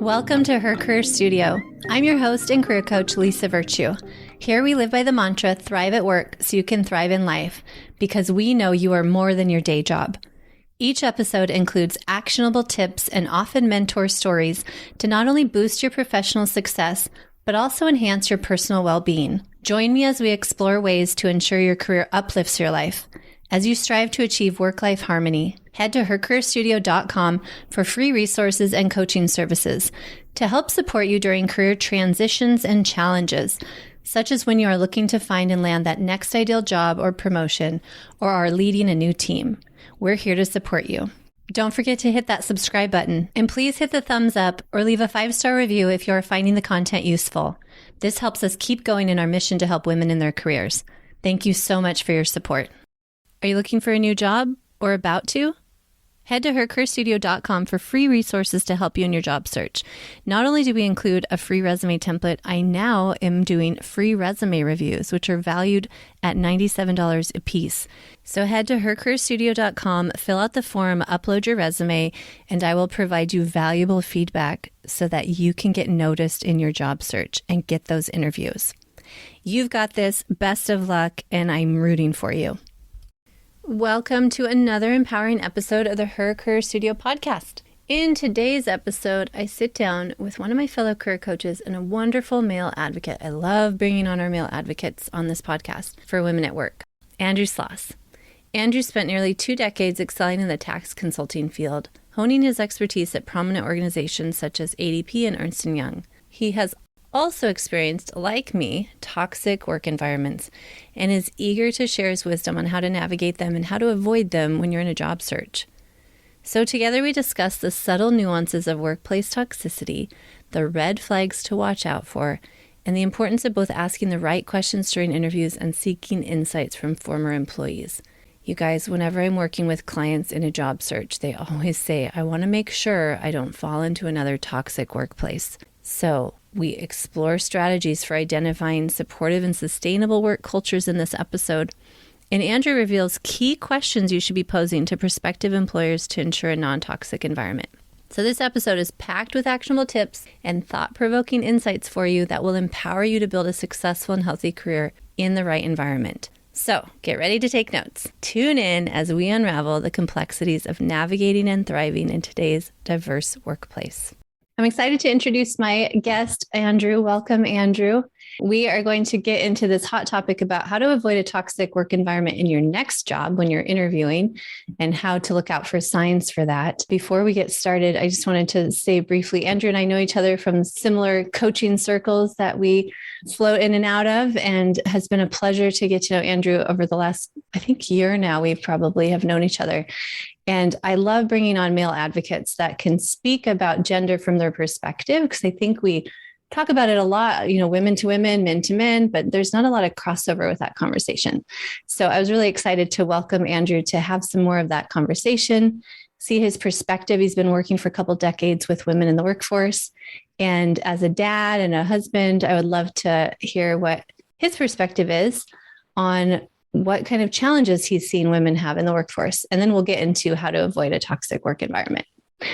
Welcome to Her Career Studio. I'm your host and career coach, Lisa Virtue. Here we live by the mantra, thrive at work so you can thrive in life, because we know you are more than your day job. Each episode includes actionable tips and often mentor stories to not only boost your professional success, but also enhance your personal well-being. Join me as we explore ways to ensure your career uplifts your life. As you strive to achieve work-life harmony, head to hercareerstudio.com for free resources and coaching services to help support you during career transitions and challenges, such as when you are looking to find and land that next ideal job or promotion, or are leading a new team. We're here to support you. Don't forget to hit that subscribe button, and please hit the thumbs up or leave a 5-star review if you are finding the content useful. This helps us keep going in our mission to help women in their careers. Thank you so much for your support. Are you looking for a new job or about to? Head to hercareerstudio.com for free resources to help you in your job search. Not only do we include a free resume template, I now am doing free resume reviews, which are valued at $97 a piece. So head to hercareerstudio.com, fill out the form, upload your resume, and I will provide you valuable feedback so that you can get noticed in your job search and get those interviews. You've got this. Best of luck, and I'm rooting for you. Welcome to another empowering episode of the Her Career Studio podcast. In today's episode, I sit down with one of my fellow career coaches and a wonderful male advocate. I love bringing on our male advocates on this podcast for women at work. Andrew Sloss. Andrew spent nearly 2 decades excelling in the tax consulting field, honing his expertise at prominent organizations such as ADP and Ernst & Young. He has also experienced, like me, toxic work environments and is eager to share his wisdom on how to navigate them and how to avoid them when you're in a job search. So together we discuss the subtle nuances of workplace toxicity, the red flags to watch out for, and the importance of both asking the right questions during interviews and seeking insights from former employees. You guys, whenever I'm working with clients in a job search, they always say, I want to make sure I don't fall into another toxic workplace. So we explore strategies for identifying supportive and sustainable work cultures in this episode. And Andrew reveals key questions you should be posing to prospective employers to ensure a non-toxic environment. So this episode is packed with actionable tips and thought-provoking insights for you that will empower you to build a successful and healthy career in the right environment. So get ready to take notes. Tune in as we unravel the complexities of navigating and thriving in today's diverse workplace. I'm excited to introduce my guest, Andrew. Welcome, Andrew. We are going to get into this hot topic about how to avoid a toxic work environment in your next job when you're interviewing and how to look out for signs for that. Before we get started, I just wanted to say briefly, Andrew and I know each other from similar coaching circles that we float in and out of, and has been a pleasure to get to know Andrew over the last, I think, year now. We probably have known each other. And I love bringing on male advocates that can speak about gender from their perspective, because I think we talk about it a lot, women to women, men to men, but there's not a lot of crossover with that conversation. So I was really excited to welcome Andrew to have some more of that conversation, see his perspective. He's been working for a couple decades with women in the workforce. And as a dad and a husband, I would love to hear what his perspective is on what kind of challenges he's seen women have in the workforce. And then we'll get into how to avoid a toxic work environment.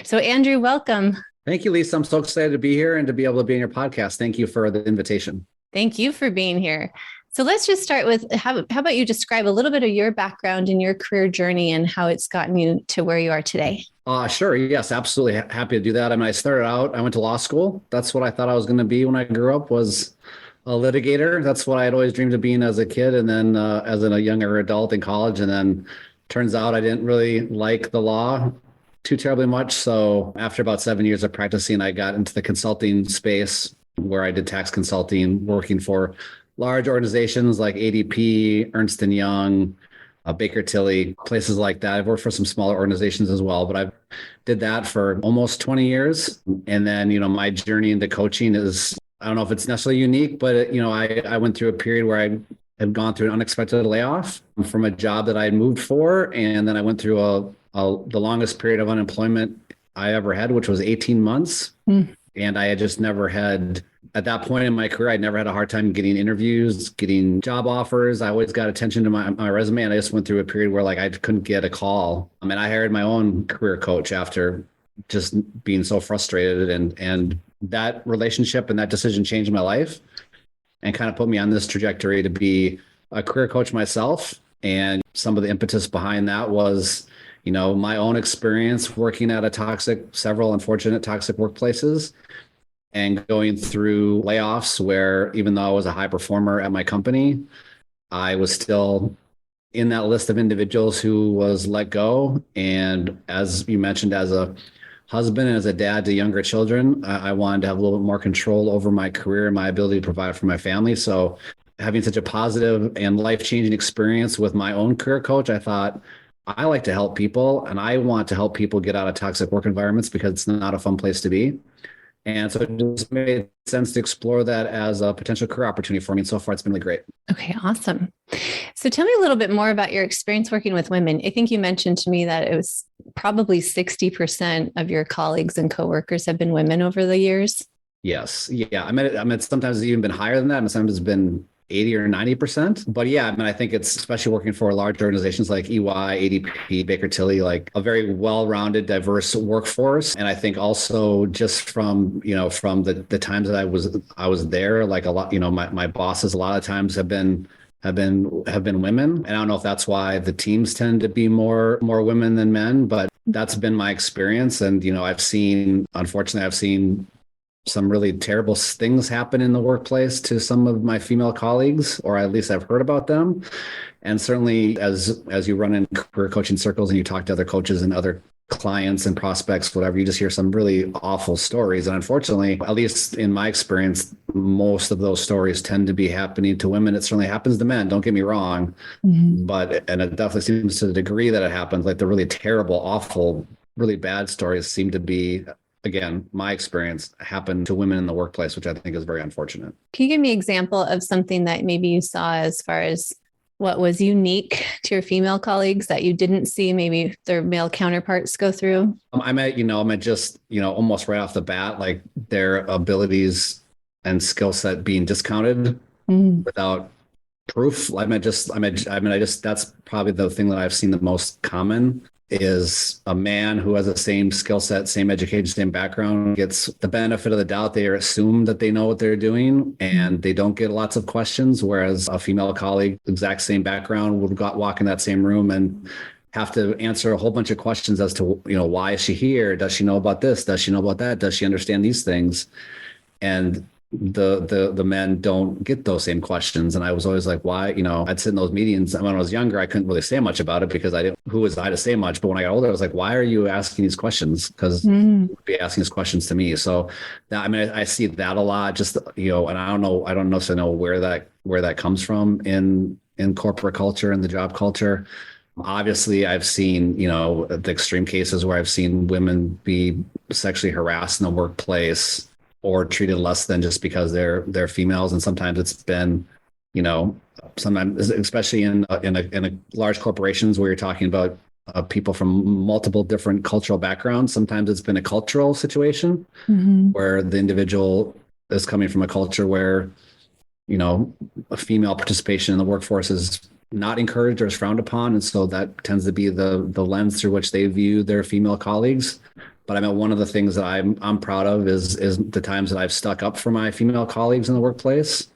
So Andrew, welcome. Thank you, Lisa. I'm so excited to be here and to be able to be in your podcast. Thank you for the invitation. Thank you for being here. So let's just start with, how about you describe a little bit of your background and your career journey and how it's gotten you to where you are today? Sure. Yes, absolutely. Happy to do that. I mean, I went to law school. That's what I thought I was going to be when I grew up, was a litigator. That's what I had always dreamed of being as a kid. And then as a younger adult in college. And then turns out I didn't really like the law too terribly much. So after about 7 years of practicing, I got into the consulting space where I did tax consulting, working for large organizations like ADP, Ernst & Young, Baker Tilly, places like that. I've worked for some smaller organizations as well, but I did that for almost 20 years. And then, my journey into coaching is, I don't know if it's necessarily unique, but I went through a period where I had gone through an unexpected layoff from a job that I had moved for. And then I went through the longest period of unemployment I ever had, which was 18 months. And I had just never had, at that point in my career, I'd never had a hard time getting interviews, getting job offers. I always got attention to my resume. And I just went through a period where I couldn't get a call. I mean, I hired my own career coach after just being so frustrated, and that relationship and that decision changed my life and kind of put me on this trajectory to be a career coach myself. And some of the impetus behind that was, my own experience working at several unfortunate toxic workplaces and going through layoffs where even though I was a high performer at my company, I was still in that list of individuals who was let go. And as you mentioned, as a husband and as a dad to younger children, I wanted to have a little bit more control over my career and my ability to provide for my family. So having such a positive and life-changing experience with my own career coach, I thought, I like to help people and I want to help people get out of toxic work environments because it's not a fun place to be. And so it just made sense to explore that as a potential career opportunity for me. And so far, it's been really great. Okay, awesome. So tell me a little bit more about your experience working with women. I think you mentioned to me that it was probably 60% of your colleagues and coworkers have been women over the years. Yes. Yeah. I mean, sometimes it's even been higher than that. And sometimes it's been 80 or 90%. But yeah, I mean, I think it's especially working for large organizations like EY, ADP, Baker Tilly, like a very well-rounded, diverse workforce. And I think also just from the times that I was there, like a lot, my bosses a lot of times have been women. And I don't know if that's why the teams tend to be more women than men, but that's been my experience. And, unfortunately, I've seen some really terrible things happen in the workplace to some of my female colleagues, or at least I've heard about them. And certainly as you run in career coaching circles and you talk to other coaches and other clients and prospects, whatever, you just hear some really awful stories. And unfortunately, at least in my experience, most of those stories tend to be happening to women. It certainly happens to men, don't get me wrong. Mm-hmm. And it definitely seems to the degree that it happens, like the really terrible, awful, really bad stories seem to be, again, my experience, happened to women in the workplace, which I think is very unfortunate. Can you give me an example of something that maybe you saw as far as what was unique to your female colleagues that you didn't see maybe their male counterparts go through? I meant just, almost right off the bat, like their abilities and skill set being discounted without proof. That's probably the thing that I've seen the most common is a man who has the same skill set, same education, same background, gets the benefit of the doubt. They assume that they know what they're doing and they don't get lots of questions. Whereas a female colleague, exact same background, would walk in that same room and have to answer a whole bunch of questions as to, why is she here? Does she know about this? Does she know about that? Does she understand these things? And the men don't get those same questions. And I was always like, why? I'd sit in those meetings. And when I was younger, I couldn't really say much about it because who was I to say much? But when I got older, I was like, why are you asking these questions? Because you would be asking these questions to me. So I see that a lot, just, and I don't necessarily know where that comes from in corporate culture and the job culture. Obviously, I've seen, the extreme cases where I've seen women be sexually harassed in the workplace or treated less than just because they're females. And sometimes it's been, sometimes, especially in a large corporations where you're talking about people from multiple different cultural backgrounds, sometimes it's been a cultural situation where the individual is coming from a culture where, a female participation in the workforce is not encouraged or is frowned upon. And so that tends to be the lens through which they view their female colleagues. But one of the things that I'm proud of is the times that I've stuck up for my female colleagues in the workplace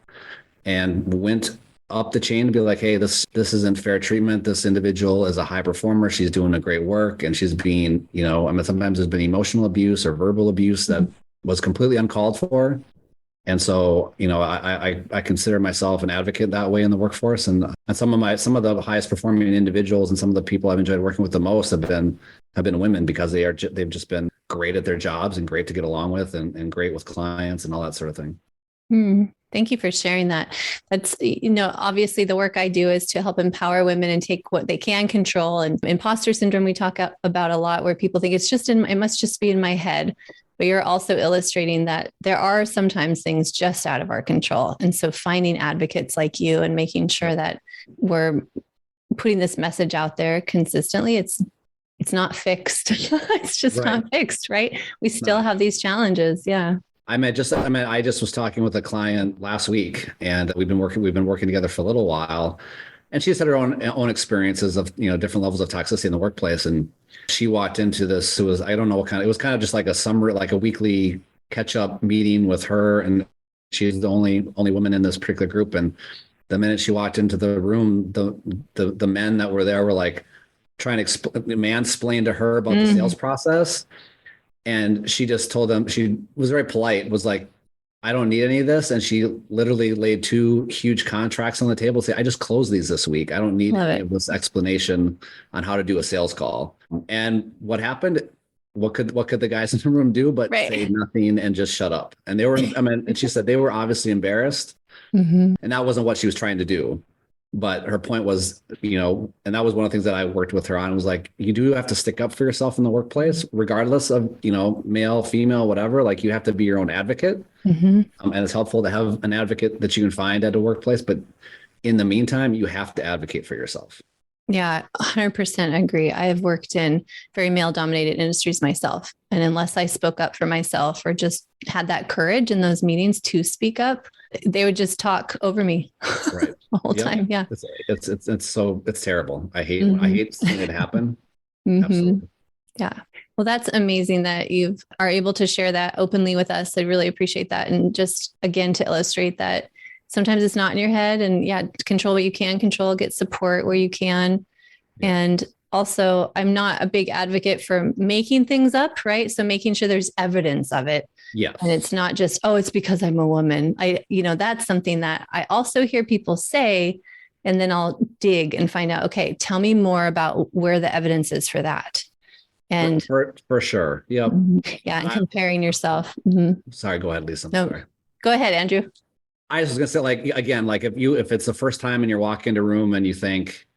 and went up the chain to be like, hey, this isn't fair treatment. This individual is a high performer. She's doing a great work. And she's being, sometimes there's been emotional abuse or verbal abuse that was completely uncalled for. And so, I consider myself an advocate that way in the workforce. And some of the highest performing individuals and some of the people I've enjoyed working with the most have been women because they've just been great at their jobs and great to get along with and great with clients and all that sort of thing. Thank you for sharing that. That's, obviously the work I do is to help empower women and take what they can control. And imposter syndrome, we talk about a lot where people think it must just be in my head. But you're also illustrating that there are sometimes things just out of our control. And so finding advocates like you and making sure that we're putting this message out there consistently, it's not fixed. It's just not fixed, right? We still have these challenges. Yeah. I just was talking with a client last week and we've been working together for a little while. And she's had her own experiences of, different levels of toxicity in the workplace. And she walked into this, it was, I don't know what kind of, it was kind of just like a summer, like a weekly catch up meeting with her. And she's the only woman in this particular group. And the minute she walked into the room, the men that were there were like trying to mansplain to her about the sales process. And she just told them, she was very polite, was like, I don't need any of this. And she literally laid 2 huge contracts on the table, say, I just closed these this week. I don't need any of this explanation on how to do a sales call. And what happened? What could the guys in the room do but say nothing and just shut up? And they were, and she said they were obviously embarrassed. And that wasn't what she was trying to do. But her point was, and that was one of the things that I worked with her on, was like, you do have to stick up for yourself in the workplace, regardless of, male, female, whatever. Like, you have to be your own advocate. And it's helpful to have an advocate that you can find at a workplace. But in the meantime, you have to advocate for yourself. Yeah, 100% agree. I have worked in very male dominated industries myself. And unless I spoke up for myself or just had that courage in those meetings to speak up, they would just talk over me the whole time. Yeah. It's terrible. I hate seeing it happen. Absolutely. Yeah. Well, that's amazing that you are able to share that openly with us. I really appreciate that. And just again, to illustrate that sometimes it's not in your head, and control what you can control, get support where you can. And also, I'm not a big advocate for making things up, right? So making sure there's evidence of it. Yeah. And it's not just, oh, it's because I'm a woman. That's something that I also hear people say, and then I'll dig and find out, okay, tell me more about where the evidence is for that. And for sure. Yep. Yeah. And comparing yourself. Sorry, go ahead, Lisa. Sorry. Go ahead, Andrew. I was going to say, like, again, like if it's the first time and you're walking into a room and you think,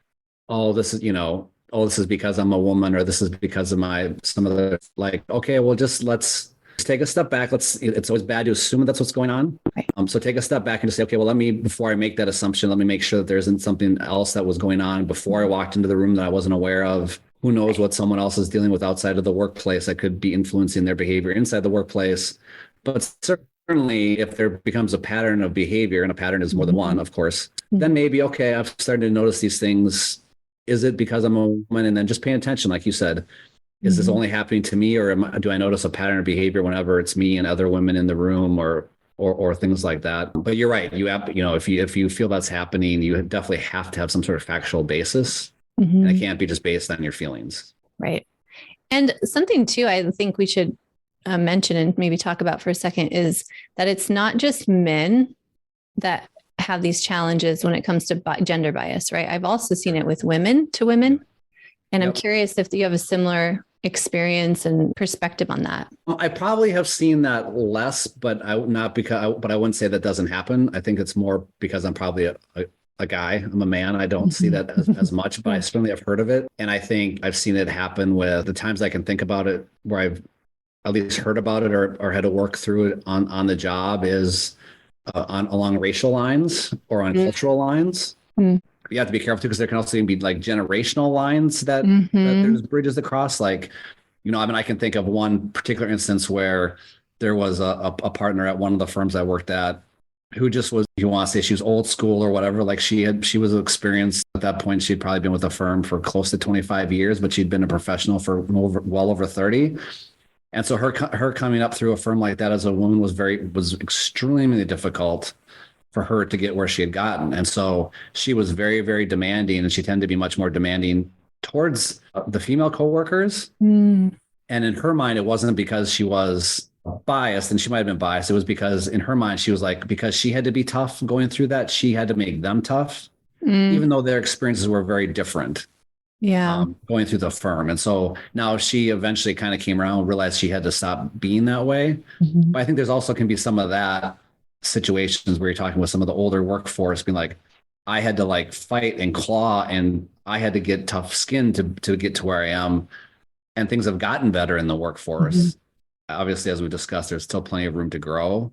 oh, this is because I'm a woman, or this is because of some of the, like, okay, well, let's take a step back. It's always bad to assume that's what's going on. Right. So take a step back and just say, okay, well, before I make that assumption, let me make sure that there isn't something else that was going on before I walked into the room that I wasn't aware of. Who knows what someone else is dealing with outside of the workplace that could be influencing their behavior inside the workplace. But certainly if there becomes a pattern of behavior, and a pattern is more than one, of course, then maybe, okay, I've started to notice these things. Is it because I'm a woman? And then just paying attention, like you said, is this only happening to me, or do I notice a pattern of behavior whenever it's me and other women in the room, or things like that? But you're right. If you feel that's happening, you definitely have to have some sort of factual basis, and it can't be just based on your feelings. Right. And something too, I think we should mention and maybe talk about for a second is that it's not just men that have these challenges when it comes to gender bias, right? I've also seen it with women to women. And I'm curious if you have a similar experience and perspective on that. Well, I probably have seen that less, but I wouldn't say that doesn't happen. I think it's more because I'm probably a guy. I'm a man. I don't see that as much, but I certainly have heard of it. And I think I've seen it happen with the times I can think about it where I've at least heard about it or had to work through it on the job is along racial lines or on cultural lines. You have to be careful too, because there can also be like generational lines that there's bridges across. Like, I can think of one particular instance where there was a partner at one of the firms I worked at who just was, you want to say she was old school or whatever. Like she was experienced at that point. She'd probably been with a firm for close to 25 years, but she'd been a professional for well over 30. And so her coming up through a firm like that as a woman was extremely difficult for her to get where she had gotten. And so she was very, very demanding, and she tended to be much more demanding towards the female coworkers. And in her mind, it wasn't because she was biased, and she might've been biased. It was because in her mind, she was like, because she had to be tough going through that, she had to make them tough, even though their experiences were very different. Going through the firm. And so now she eventually kind of came around and realized she had to stop being that way. But I think there's also can be some of that situations where you're talking with some of the older workforce being like, I had to like fight and claw, and I had to get tough skin to get to where I am. And things have gotten better in the workforce. Obviously, as we discussed, there's still plenty of room to grow.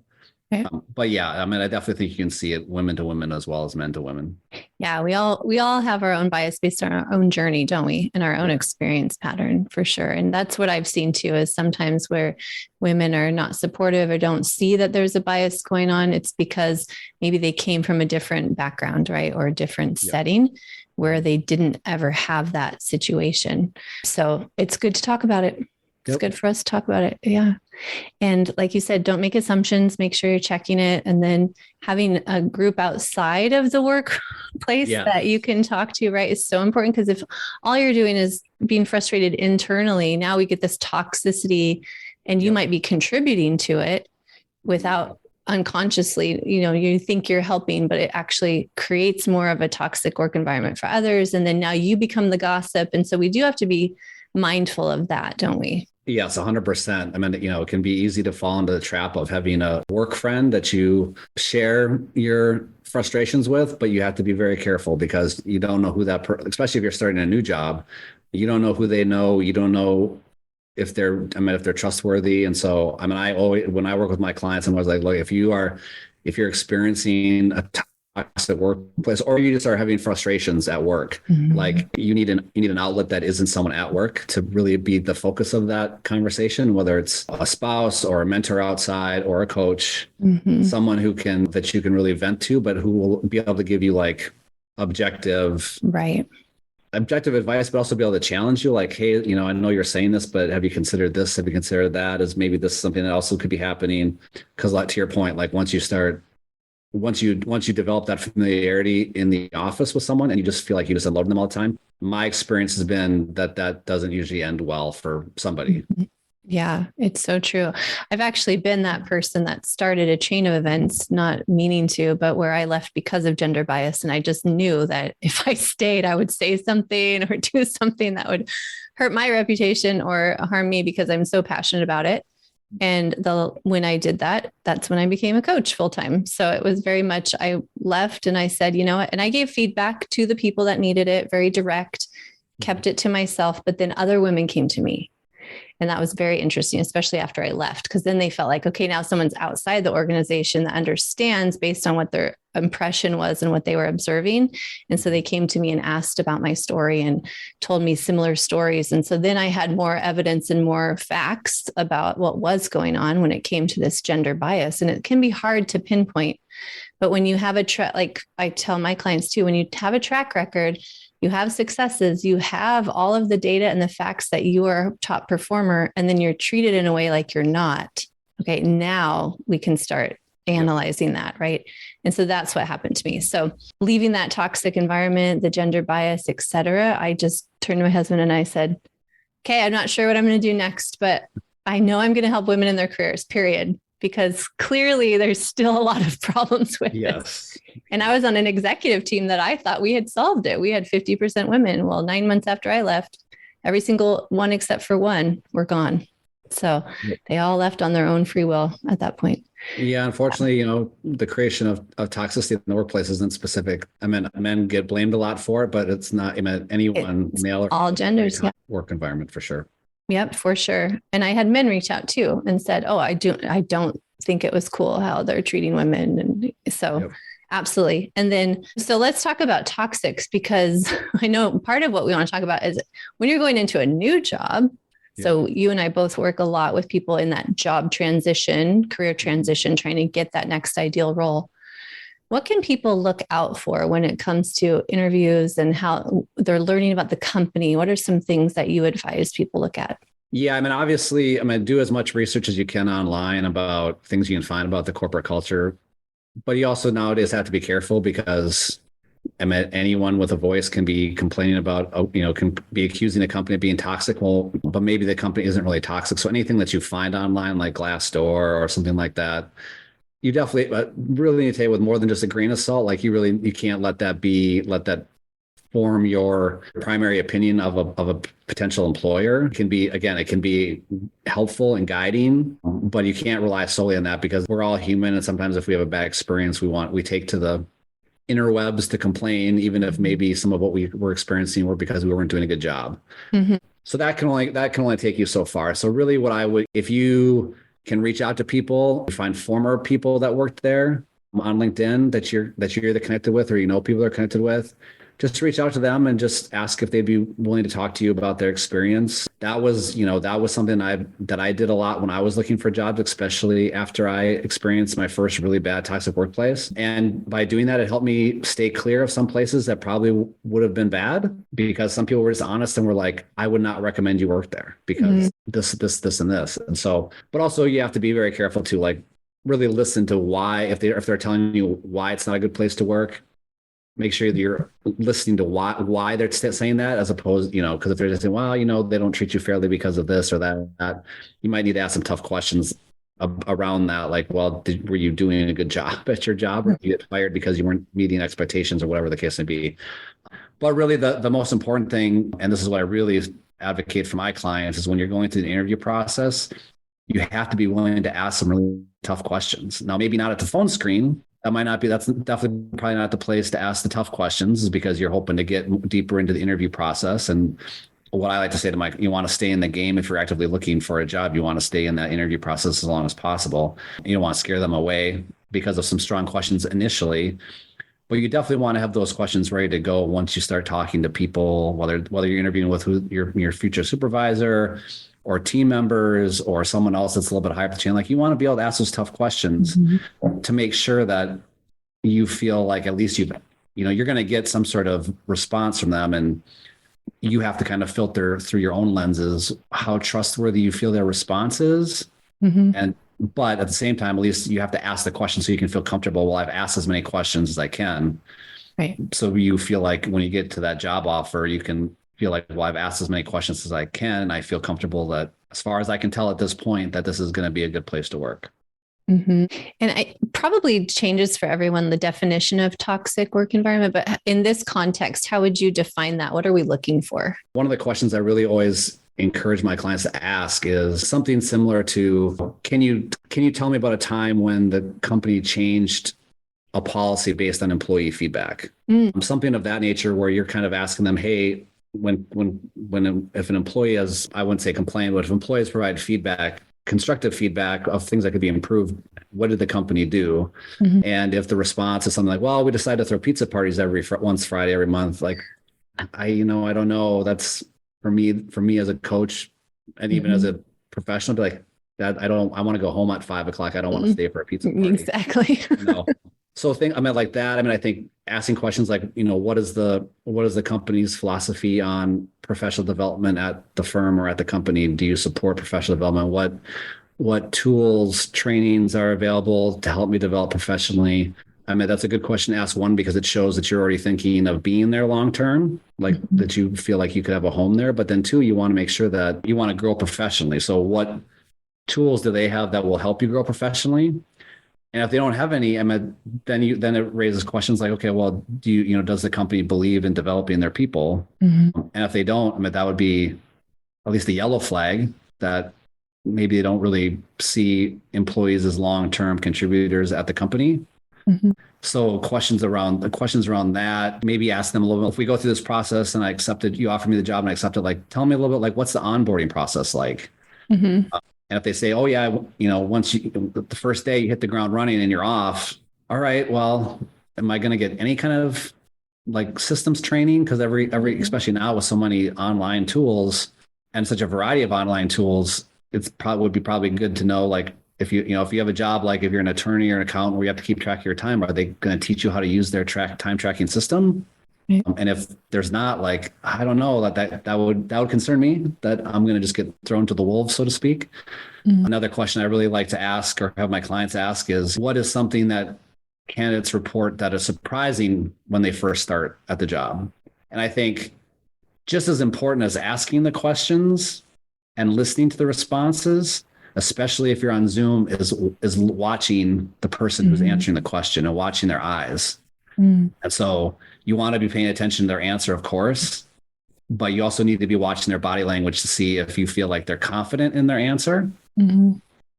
Okay. But yeah, I mean, I definitely think you can see it women to women as well as men to women. Yeah, we all have our own bias based on our own journey, don't we? And our own Yeah. experience pattern for sure. And that's what I've seen too, is sometimes where women are not supportive or don't see that there's a bias going on, it's because maybe they came from a different background, right? Or a different setting where they didn't ever have that situation. So it's good to talk about it. It's good for us to talk about it. Yeah. And like you said, don't make assumptions, make sure you're checking it. And then having a group outside of the workplace that you can talk to, right, is so important. Because if all you're doing is being frustrated internally, now we get this toxicity and you might be contributing to it without unconsciously, you think you're helping, but it actually creates more of a toxic work environment for others. And then now you become the gossip. And so we do have to be mindful of that, don't we? Yes, 100%. I mean, it can be easy to fall into the trap of having a work friend that you share your frustrations with, but you have to be very careful because you don't know who especially if you're starting a new job, you don't know who they know. You don't know if they're trustworthy. And so, I mean, when I work with my clients, I'm always like, look, if you're experiencing a toxic workplace, or you just are having frustrations at work, like you need an outlet that isn't someone at work to really be the focus of that conversation, whether it's a spouse or a mentor outside or a coach, someone that you can really vent to, but who will be able to give you like objective advice, but also be able to challenge you like, hey, I know you're saying this, but have you considered this? Have you considered that? Is maybe this something that also could be happening? Because like to your point, like once you develop that familiarity in the office with someone and you just feel like you just unload them all the time, my experience has been that doesn't usually end well for somebody. Yeah, it's so true. I've actually been that person that started a chain of events, not meaning to, but where I left because of gender bias. And I just knew that if I stayed, I would say something or do something that would hurt my reputation or harm me because I'm so passionate about it. And when I did that, that's when I became a coach full time. So it was very much, I left and I said, you know what? And I gave feedback to the people that needed it, very direct, kept it to myself. But then other women came to me. And that was very interesting, especially after I left, because then they felt like, okay, now someone's outside the organization that understands based on what their impression was and what they were observing. And so they came to me and asked about my story and told me similar stories. And so then I had more evidence and more facts about what was going on when it came to this gender bias. And it can be hard to pinpoint. But when you have like I tell my clients too, when you have a track record, you have successes, you have all of the data and the facts that you are a top performer, and then you're treated in a way like you're not. Okay, now we can start analyzing that, right? And so that's what happened to me. So leaving that toxic environment, the gender bias, et cetera, I just turned to my husband and I said, okay, I'm not sure what I'm going to do next, but I know I'm going to help women in their careers, period. Because clearly there's still a lot of problems with this. And I was on an executive team that I thought we had solved it. We had 50% women. Well, 9 months after I left, every single one except for one were gone. So they all left on their own free will at that point. Yeah, unfortunately, the creation of toxicity in the workplace isn't specific. I mean, men get blamed a lot for it, but it's not, anyone, male or all genders, work environment for sure. Yep, for sure. And I had men reach out too and said, oh, I don't think it was cool how they're treating women. And so absolutely. And then, so let's talk about toxics, because I know part of what we want to talk about is when you're going into a new job. So you and I both work a lot with people in that job transition, career transition, trying to get that next ideal role. What can people look out for when it comes to interviews and how they're learning about the company? What are some things that you advise people look at? Yeah, I mean, obviously, do as much research as you can online about things you can find about the corporate culture. But you also nowadays have to be careful because anyone with a voice can be complaining about, can be accusing a company of being toxic. Well, but maybe the company isn't really toxic. So anything that you find online, like Glassdoor or something like that, you definitely really need to take it with more than just a grain of salt. Like you can't let that form your primary opinion of a potential employer. It can be helpful and guiding, but you can't rely solely on that because we're all human. And sometimes if we have a bad experience, we take to the interwebs to complain, even if maybe some of what we were experiencing were because we weren't doing a good job. Mm-hmm. So that can only take you so far. So really if you can reach out to people, find former people that worked there on LinkedIn that you're either connected with or people they're connected with. Just reach out to them and just ask if they'd be willing to talk to you about their experience. That was something that I did a lot when I was looking for jobs, especially after I experienced my first really bad toxic workplace. And by doing that, it helped me stay clear of some places that probably would have been bad, because some people were just honest and were like, I would not recommend you work there because this, and this. And so, but also you have to be very careful to like really listen to why, if they're telling you why it's not a good place to work. Make sure that you're listening to why they're saying that, as opposed, because if they're just saying, well, they don't treat you fairly because of this or that, you might need to ask some tough questions around that. Like, well, were you doing a good job at your job, or did you get fired because you weren't meeting expectations, or whatever the case may be? But really the most important thing, and this is what I really advocate for my clients, is when you're going through the interview process, you have to be willing to ask some really tough questions. Now, maybe not at the phone screen. That's definitely probably not the place to ask the tough questions, is because you're hoping to get deeper into the interview process. And what I like to say to you want to stay in the game. If you're actively looking for a job, you want to stay in that interview process as long as possible. You don't want to scare them away because of some strong questions initially, but you definitely want to have those questions ready to go once you start talking to people, whether you're interviewing with your future supervisor or team members or someone else that's a little bit higher up the chain. Like, you want to be able to ask those tough questions to make sure that you feel like at least you're going to get some sort of response from them, and you have to kind of filter through your own lenses how trustworthy you feel their response is. But at the same time, at least you have to ask the question so you can feel comfortable. Well, I've asked as many questions as I can. Right. So you feel like when you get to that job offer, you can feel like, well, I've asked as many questions as I can, and I feel comfortable that, as far as I can tell at this point, that this is going to be a good place to work. And it probably changes for everyone, the definition of toxic work environment. But in this context, how would you define that? What are we looking for? One of the questions I really always encourage my clients to ask is something similar to, can you tell me about a time when the company changed a policy based on employee feedback? Something of that nature, where you're kind of asking them, hey, if an employee has, I wouldn't say complain, but if employees provide feedback, constructive feedback of things that could be improved, what did the company do? And if the response is something like, well, we decided to throw pizza parties once Friday every month, like, I don't know. That's for me as a coach, and even as a professional, be like, that I want to go home at 5:00. I don't want to stay for a pizza party. Exactly. So like that. I think asking questions like, what is the company's philosophy on professional development at the firm or at the company? Do you support professional development? What tools, trainings are available to help me develop professionally? That's a good question to ask, one, because it shows that you're already thinking of being there long term, like that you feel like you could have a home there. But then two, you want to make sure that you want to grow professionally. So what tools do they have that will help you grow professionally? And if they don't have any, then it raises questions like, okay, well, does the company believe in developing their people? And if they don't, that would be at least a yellow flag that maybe they don't really see employees as long-term contributors at the company. So questions around that, maybe ask them a little bit, if we go through this process and you offer me the job and I accept it, like, tell me a little bit, like, what's the onboarding process like? And if they say, oh yeah, once the first day you hit the ground running and you're off, all right, well, am I going to get any kind of like systems training? Because especially now with so many online tools and such a variety of online tools, would be probably good to know, like, if you have a job, like if you're an attorney or an accountant where you have to keep track of your time, are they going to teach you how to use their time tracking system? And if there's not, like, I don't know, that would concern me, that I'm going to just get thrown to the wolves, so to speak. Another question I really like to ask, or have my clients ask, is what is something that candidates report that is surprising when they first start at the job? And I think just as important as asking the questions and listening to the responses, especially if you're on Zoom, is watching the person who's answering the question and watching their eyes. And so you want to be paying attention to their answer, of course, but you also need to be watching their body language to see if you feel like they're confident in their answer.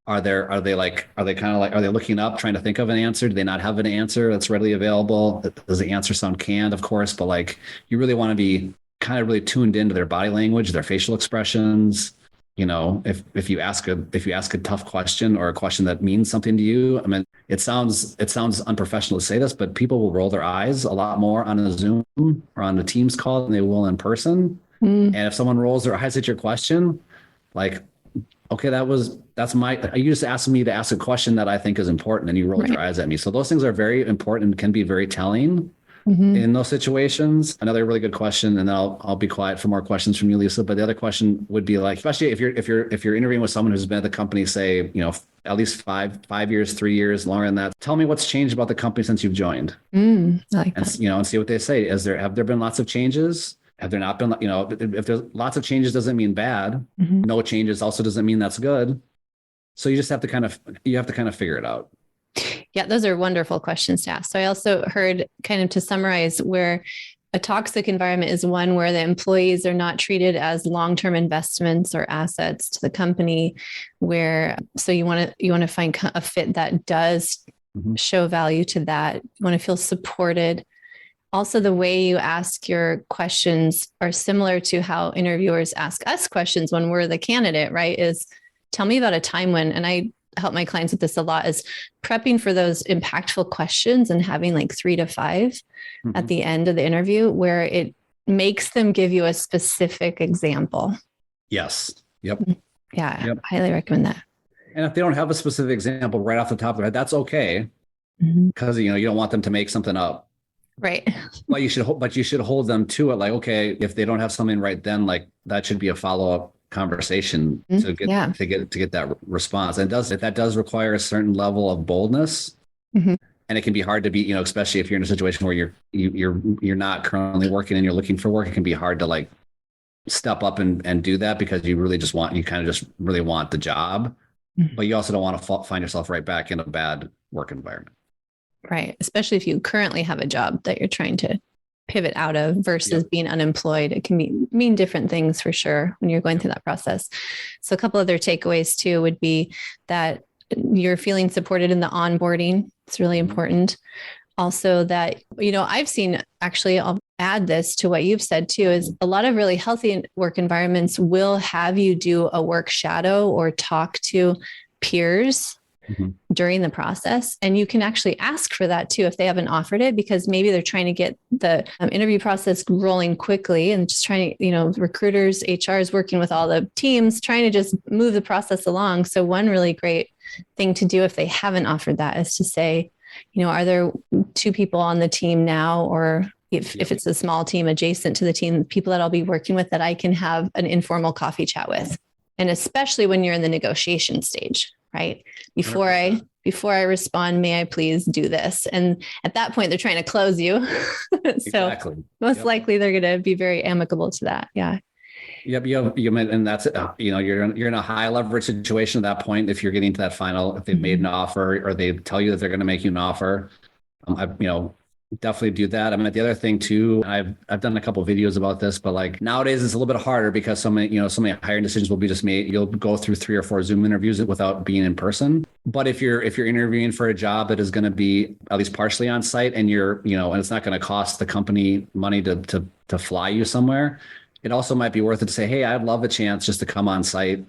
Are they looking up, trying to think of an answer? Do they not have an answer that's readily available? Does the answer sound canned? Of course, but like, you really want to be kind of really tuned into their body language, their facial expressions, if you ask a tough question or a question that means something to you, I mean, it sounds unprofessional to say this, but people will roll their eyes a lot more on a Zoom or on a Teams call than they will in person. And if someone rolls their eyes at your question, like, okay, you just asked me to ask a question that I think is important, and you rolled your eyes at me. So those things are very important and can be very telling in those situations. Another really good question, and then I'll be quiet for more questions from you, Lisa. But the other question would be like, especially if you're interviewing with someone who's been at the company, say, at least 5 years, 3 years, longer than that. Tell me what's changed about the company since you've joined. I like that. And see what they say. Have there been lots of changes? Have there not been, if there's lots of changes doesn't mean bad. No changes also doesn't mean that's good. So you just have to kind of figure it out. Yeah, those are wonderful questions to ask. So I also heard, kind of to summarize, where a toxic environment is one where the employees are not treated as long-term investments or assets to the company, so you want to find a fit that does show value to that. You want to feel supported. Also, the way you ask your questions are similar to how interviewers ask us questions when we're the candidate, right? Is tell me about a time when, and I help my clients with this a lot, is prepping for those impactful questions and having like 3 to 5 at the end of the interview where it makes them give you a specific example. Yes. Yep. Yeah. Yep. Highly recommend that. And if they don't have a specific example right off the top of their head, that's okay. Because, you don't want them to make something up. Right. But you should hold them to it. Like, okay, if they don't have something right then, like that should be a follow-up conversation to get that response. And that does require a certain level of boldness. And it can be hard to be, especially if you're in a situation where you're not currently working and you're looking for work. It can be hard to like step up and do that because you kind of just really want the job, but you also don't want to find yourself right back in a bad work environment. Right. Especially if you currently have a job that you're trying to pivot out of versus being unemployed. It can mean different things for sure when you're going through that process. So a couple other takeaways too would be that you're feeling supported in the onboarding. It's really important. Also that, I've seen, actually, I'll add this to what you've said too, is a lot of really healthy work environments will have you do a work shadow or talk to peers during the process. And you can actually ask for that too, if they haven't offered it, because maybe they're trying to get the interview process rolling quickly and just trying to, recruiters, HR is working with all the teams, trying to just move the process along. So one really great thing to do if they haven't offered that is to say, are there 2 people on the team now, or if it's a small team adjacent to the team, people that I'll be working with that I can have an informal coffee chat with. And especially when you're in the negotiation stage, right? Before I respond, may I please do this? And at that point, they're trying to close you. So most likely they're going to be very amicable to that. Yeah. Yep. And that's it. You're in a high leverage situation at that point. If you're getting to that final, if they've made an offer or they tell you that they're going to make you an offer, definitely do that. I mean, the other thing too, I've done a couple of videos about this, but like nowadays it's a little bit harder because so many hiring decisions will be just made. You'll go through 3 or 4 Zoom interviews without being in person. But if you're interviewing for a job that is going to be at least partially on site and and it's not going to cost the company money to fly you somewhere, it also might be worth it to say, hey, I'd love a chance just to come on site,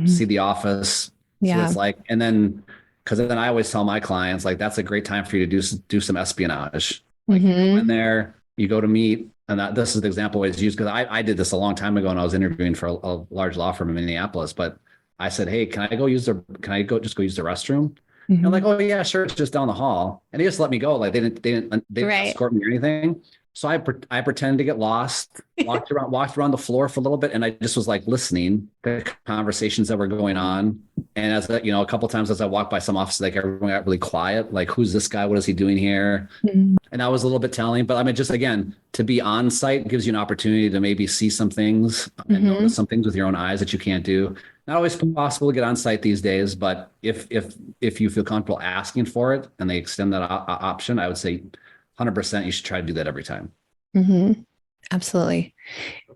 see the office, see what it's like. And then, because then I always tell my clients, like, that's a great time for you to do some espionage. Like, you go in there, you go to meet, and this is the example I always use, because I did this a long time ago when I was interviewing for a large law firm in Minneapolis. But I said, hey, can I go use the restroom? And I'm like, oh yeah, sure, it's just down the hall. And they just let me go. Like they didn't escort me or anything. So I pretended to get lost, walked around the floor for a little bit, and I just was like listening to conversations that were going on. And as a couple of times as I walked by some offices, like everyone got really quiet, like, who's this guy? What is he doing here? And that was a little bit telling. But I mean, just again, to be on site gives you an opportunity to maybe see some things and notice some things with your own eyes that you can't do. Not always possible to get on site these days, but if you feel comfortable asking for it and they extend that option, I would say 100% you should try to do that every time. Absolutely.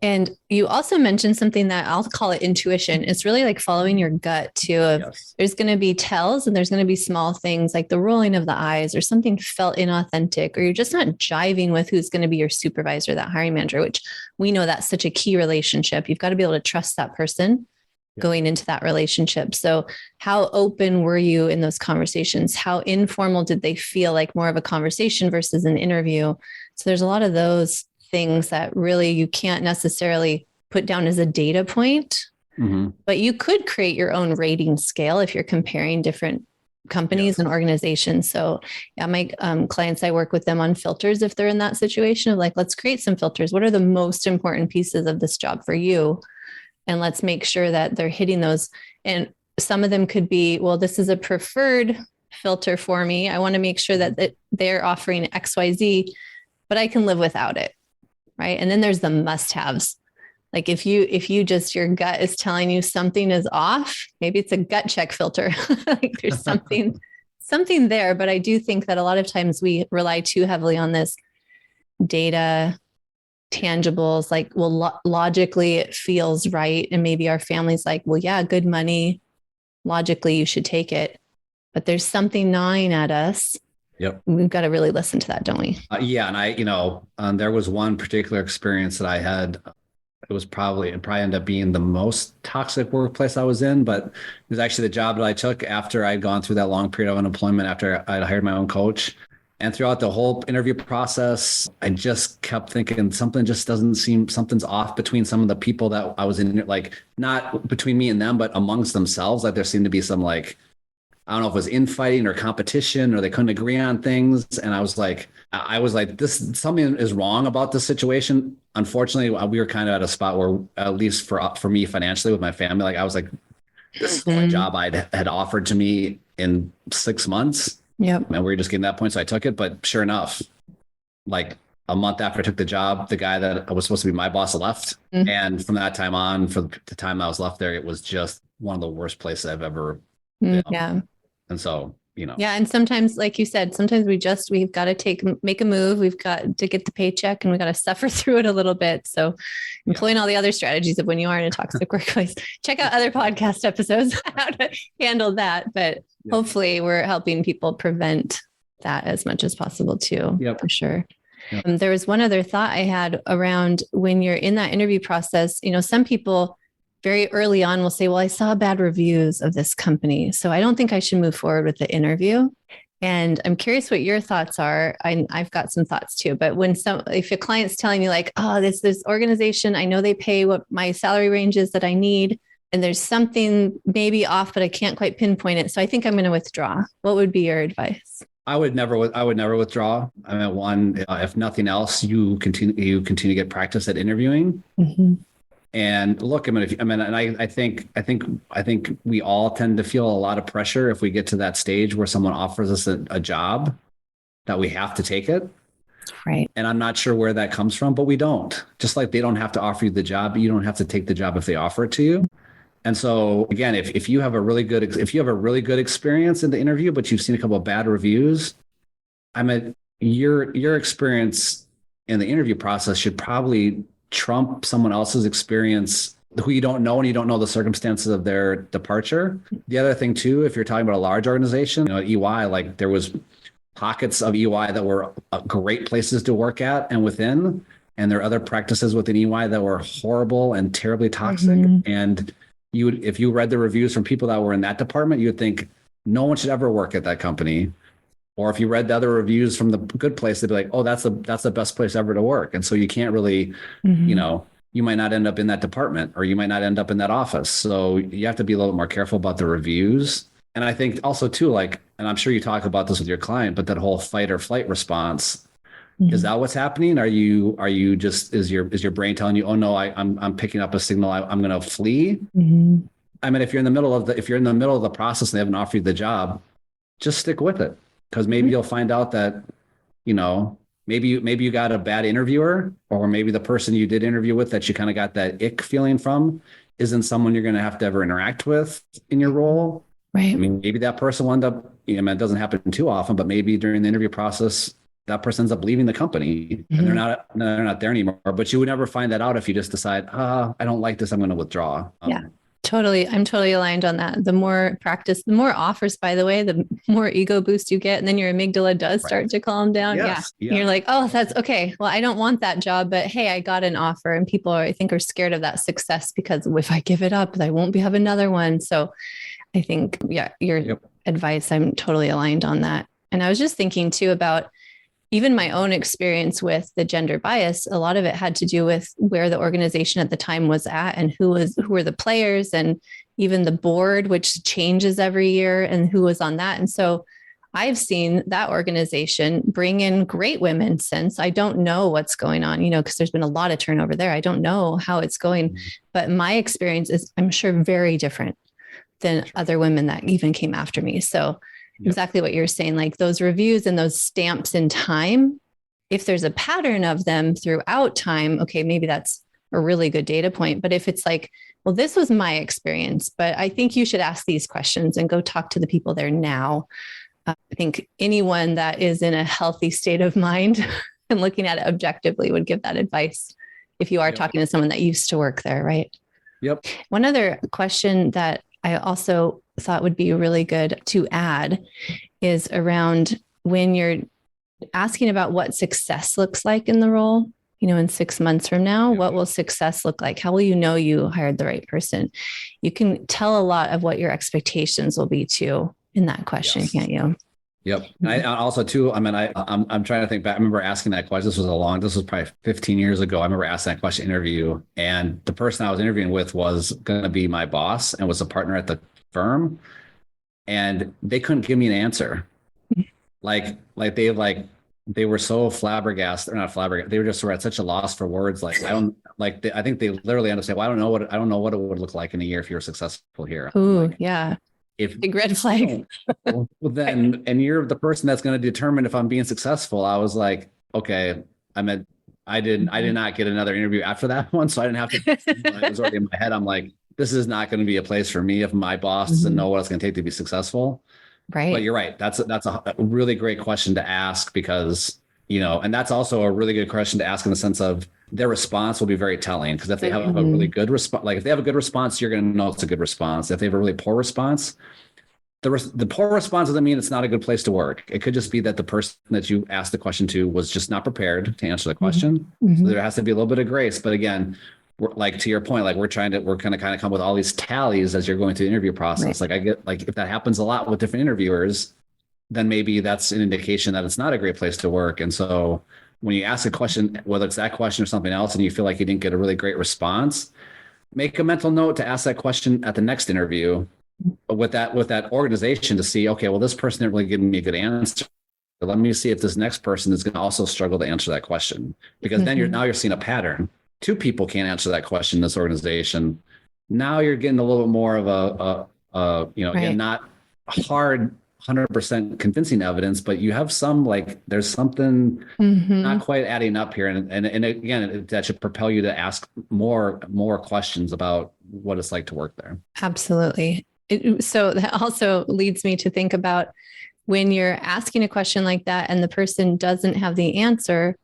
And you also mentioned something that I'll call it intuition. It's really like following your gut too. There's going to be tells and there's going to be small things like the rolling of the eyes or something felt inauthentic, or you're just not jiving with who's going to be your supervisor, that hiring manager, which we know that's such a key relationship. You've got to be able to trust that person going into that relationship. So how open were you in those conversations? How informal did they feel, like more of a conversation versus an interview? So there's a lot of those things that really you can't necessarily put down as a data point, but you could create your own rating scale if you're comparing different companies and organizations. So yeah, my clients, I work with them on filters if they're in that situation of like, let's create some filters. What are the most important pieces of this job for you? And let's make sure that they're hitting those. And some of them could be, well, this is a preferred filter for me. I want to make sure that they're offering XYZ, but I can live without it. Right. And then there's the must-haves. Like if you just, your gut is telling you something is off, maybe it's a gut check filter. Like there's something there. But I do think that a lot of times we rely too heavily on this data, tangibles, like, well, logically it feels right. And maybe our family's like, well, yeah, good money. Logically, you should take it. But there's something gnawing at us. Yep. We've got to really listen to that, don't we? Yeah. And there was one particular experience that I had. It probably ended up being the most toxic workplace I was in, but it was actually the job that I took after I'd gone through that long period of unemployment after I'd hired my own coach. And throughout the whole interview process, I just kept thinking something's off between some of the people that I was in, like not between me and them, but amongst themselves. Like there seemed to be some, like, I don't know if it was infighting or competition or they couldn't agree on things. And I was like, something is wrong about this situation. Unfortunately, we were kind of at a spot where, at least for me financially with my family, like I was like, this is the only job had offered to me in 6 months. Yep. And we were just getting to that point. So I took it, but sure enough, like a month after I took the job, the guy that was supposed to be my boss left. And from that time on, for the time I was left there, it was just one of the worst places I've ever been. Yeah. And so, Yeah. And sometimes, like you said, sometimes we've got to make a move. We've got to get the paycheck and we got to suffer through it a little bit. So employing all the other strategies of when you are in a toxic workplace, check out other podcast episodes, how to handle that. But hopefully we're helping people prevent that as much as possible too, for sure. Yep. There was one other thought I had around when you're in that interview process. Some people very early on will say, well, I saw bad reviews of this company, so I don't think I should move forward with the interview. And I'm curious what your thoughts are. I've got some thoughts too, but if a client's telling you like, oh, this organization, I know they pay what my salary range is that I need, and there's something maybe off, but I can't quite pinpoint it. So I think I'm going to withdraw. What would be your advice? I would never withdraw. I mean, one, if nothing else, you continue to get practice at interviewing. And look, I think we all tend to feel a lot of pressure if we get to that stage where someone offers us a job that we have to take it. Right. And I'm not sure where that comes from, but we don't. Just like they don't have to offer you the job, you don't have to take the job if they offer it to you. And so again, if you have a really good experience in the interview, but you've seen a couple of bad reviews, your experience in the interview process should probably trump someone else's experience who you don't know, and you don't know the circumstances of their departure. The other thing too, if you're talking about a large organization, EY, like there was pockets of EY that were great places to work at and within, and there are other practices within EY that were horrible and terribly toxic. And if you read the reviews from people that were in that department, you would think no one should ever work at that company. Or if you read the other reviews from the good place, they'd be like, oh, that's the best place ever to work. And so you can't really, you might not end up in that department, or you might not end up in that office. So you have to be a little bit more careful about the reviews. And I think also too, like, and I'm sure you talk about this with your client, but that whole fight or flight response, is that what's happening? Are you just, is your brain telling you, oh no, I'm picking up a signal, I'm going to flee? I mean, if you're in the middle of the process and they haven't offered you the job, just stick with it. Because maybe you'll find out that, maybe you got a bad interviewer, or maybe the person you did interview with that you kind of got that ick feeling from isn't someone you're going to have to ever interact with in your role. Right. I mean, maybe that person will end up, it doesn't happen too often, but maybe during the interview process, that person ends up leaving the company and they're not there anymore. But you would never find that out if you just decide, I don't like this, I'm going to withdraw. Totally. I'm totally aligned on that. The more practice, the more offers, by the way, the more ego boost you get. And then your amygdala does start to calm down. Yes. Yeah. You're like, oh, that's okay. Well, I don't want that job, but hey, I got an offer. And people are, I think, are scared of that success because if I give it up, I won't have another one. So I think, yeah, your advice, I'm totally aligned on that. And I was just thinking too about even my own experience with the gender bias. A lot of it had to do with where the organization at the time was at and who were the players, and even the board, which changes every year, and who was on that. And so I've seen that organization bring in great women since. I don't know what's going on, because there's been a lot of turnover there. I don't know how it's going, but my experience is, I'm sure, very different than other women that even came after me. So exactly what you're saying, like those reviews and those stamps in time, if there's a pattern of them throughout time, okay, maybe that's a really good data point. But if it's like, well, this was my experience, but I think you should ask these questions and go talk to the people there now. I think anyone that is in a healthy state of mind and looking at it objectively would give that advice if you are talking to someone that used to work there, right? Yep. One other question that I also thought would be really good to add is around when you're asking about what success looks like in the role, in 6 months from now, what will success look like? How will you know you hired the right person? You can tell a lot of what your expectations will be too in that question, can't you? Yep. I also too, I'm trying to think back. I remember asking that question. This was probably 15 years ago. I remember asking that question in an interview, and the person I was interviewing with was going to be my boss and was a partner at the firm. And they couldn't give me an answer. They were so flabbergasted, or not flabbergasted. They were just at such a loss for words. I think they literally understand. Well, I don't know what it would look like in a year if you were successful here. Ooh, yeah. Big red flag. Well, then, and you're the person that's going to determine if I'm being successful. I was like, okay, I did not get another interview after that one. So I didn't have to, it was already in my head. I'm like, this is not going to be a place for me if my boss doesn't know what it's going to take to be successful. Right. But you're right. That's a really great question to ask because, and that's also a really good question to ask in the sense of their response will be very telling. Because if they have a really good response, if they have a good response, you're going to know it's a good response. If they have a really poor response, the poor response doesn't mean it's not a good place to work. It could just be that the person that you asked the question to was just not prepared to answer the question. So there has to be a little bit of grace. But again, to your point, we're going to kind of come with all these tallies as you're going through the interview process. Right. I get if that happens a lot with different interviewers, then maybe that's an indication that it's not a great place to work. And so when you ask a question, whether it's that question or something else, and you feel like you didn't get a really great response, make a mental note to ask that question at the next interview with that organization to see, okay, well, this person didn't really give me a good answer. Let me see if this next person is going to also struggle to answer that question, because then you're seeing a pattern. 2 people can't answer that question in this organization. Now you're getting a little bit more of again, not hard 100% convincing evidence, but you have some there's something not quite adding up here. And again, that should propel you to ask more questions about what it's like to work there. Absolutely. So that also leads me to think about when you're asking a question like that and the person doesn't have the answer,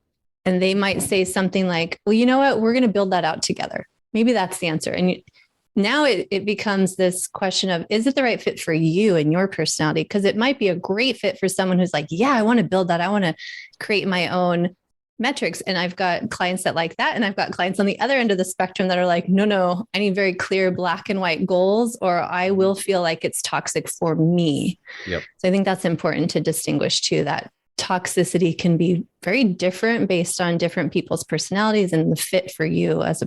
and they might say something like, well, you know what, we're going to build that out together. Maybe that's the answer. And now it becomes this question of, is it the right fit for you and your personality? Because it might be a great fit for someone who's like, yeah, I want to build that. I want to create my own metrics. And I've got clients that like that. And I've got clients on the other end of the spectrum that are like, no, I need very clear black and white goals, or I will feel like it's toxic for me. Yep. So I think that's important to distinguish too, that toxicity can be very different based on different people's personalities and the fit for you as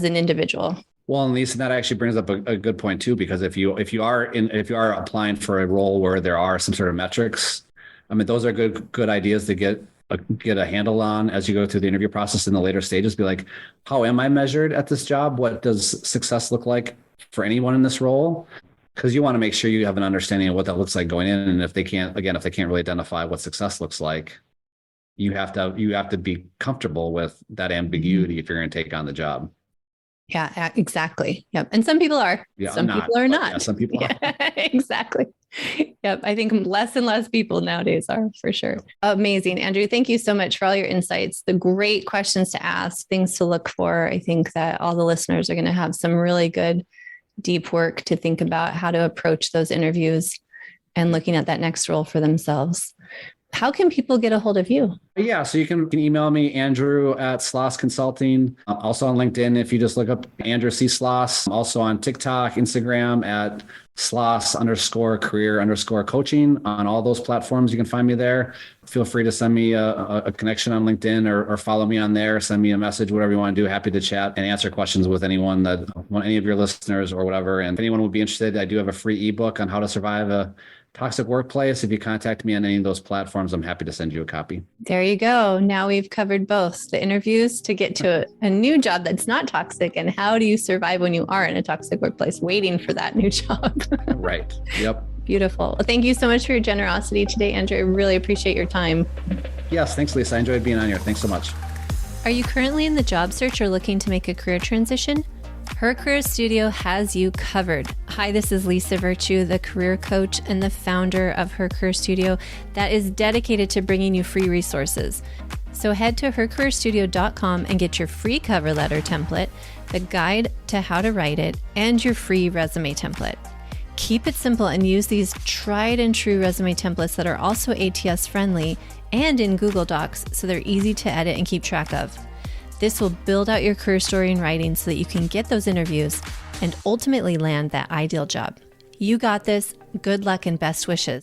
an individual. Well, and Lisa, that actually brings up a good point too, because if you are applying for a role where there are some sort of metrics, those are good ideas to get a handle on as you go through the interview process in the later stages. Be like, how am I measured at this job? What does success look like for anyone in this role? Because you want to make sure you have an understanding of what that looks like going in. And if they can't really identify what success looks like, you have to be comfortable with that ambiguity if you're going to take on the job. Yeah, exactly. Yep. And some people are. Yeah, some people are not. Yeah, some people are. Exactly. Yep. I think less and less people nowadays are, for sure. Amazing. Andrew, thank you so much for all your insights, the great questions to ask, things to look for. I think that all the listeners are going to have some really good deep work to think about how to approach those interviews and looking at that next role for themselves. How can people get a hold of you? Yeah, so you can email me, Andrew at Sloss Consulting. Also on LinkedIn, if you just look up Andrew C. Sloss. Also on TikTok, Instagram at Sloss_career_coaching. On all those platforms, you can find me there. Feel free to send me a connection on LinkedIn or follow me on there. Send me a message, whatever you want to do. Happy to chat and answer questions with anyone any of your listeners or whatever. And if anyone would be interested, I do have a free ebook on how to survive a toxic workplace. If you contact me on any of those platforms, I'm happy to send you a copy. There you go. Now we've covered both the interviews to get to a new job that's not toxic, and how do you survive when you are in a toxic workplace waiting for that new job. Right. Yep. Beautiful. Well, thank you so much for your generosity today, Andrew. I really appreciate your time. Yes. Thanks, Lisa. I enjoyed being on here. Thanks so much. Are you currently in the job search or looking to make a career transition? Her Career Studio has you covered. Hi, this is Lisa Virtue, the career coach and the founder of Her Career Studio that is dedicated to bringing you free resources. So head to hercareerstudio.com and get your free cover letter template, the guide to how to write it, and your free resume template. Keep it simple and use these tried and true resume templates that are also ATS friendly and in Google Docs so they're easy to edit and keep track of. This will build out your career story in writing so that you can get those interviews and ultimately land that ideal job. You got this. Good luck and best wishes.